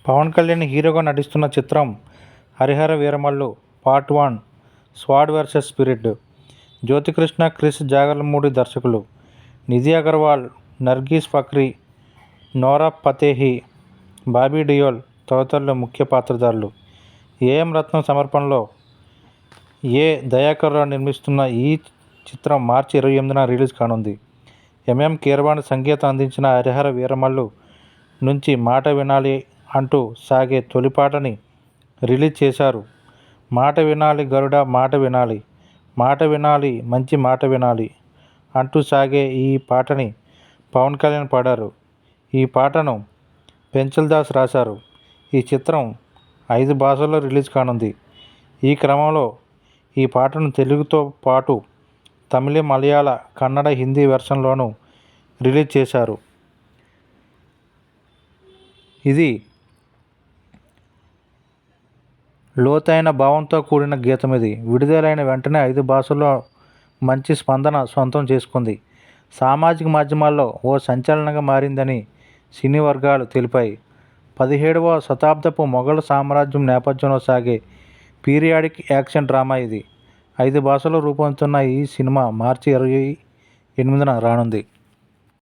పవన్ కళ్యాణ్ హీరోగా నటిస్తున్న చిత్రం Harihara Veeramallu part 1 sword versus spirit. Jyothi Krishna, Krish Jagarlamudi దర్శకులు. నిధి అగర్వాల్, నర్గీస్ ఫక్రీ, నోరా ఫతేహి, బాబీ డియోల్ తదితరులు ముఖ్య పాత్రధారులు. ఏఎం రత్నం సమర్పణలో ఏ. దయాకర్ రావు నిర్మిస్తున్న ఈ చిత్రం మార్చి 28న రిలీజ్ కానుంది. ఎంఎం కీరవాణి సంగీతం అందించిన హరిహర వీరమల్లు నుంచి మాట వినాలి అంటూ సాగే తొలి పాటని రిలీజ్ చేశారు. మాట వినాలి గరుడ మాట వినాలి, మాట వినాలి మంచి మాట వినాలి అంటూ సాగే ఈ పాటని పవన్ కళ్యాణ్ పాడారు. ఈ పాటను పెంచల్ దాస్ రాశారు. ఈ చిత్రం 5 భాషల్లో రిలీజ్ కానుంది. ఈ క్రమంలో ఈ పాటను తెలుగుతో పాటు తమిళ, మలయాళ, కన్నడ, హిందీ వెర్షన్లోనూ రిలీజ్ చేశారు. ఇది లోతైన భావంతో కూడిన గీతం. ఇది విడుదలైన వెంటనే 5 భాషల్లో మంచి స్పందన సొంతం చేసుకుంది. సామాజిక మాధ్యమాల్లో ఓ సంచలనంగా మారిందని సినీ వర్గాలు తెలిపాయి. 17వ శతాబ్దపు మొఘల్ సామ్రాజ్యం నేపథ్యంలో సాగే పీరియాడిక్ యాక్షన్ డ్రామా ఇది. 5 భాషల్లో రూపొందుతున్న ఈ సినిమా మార్చి 28న రానుంది.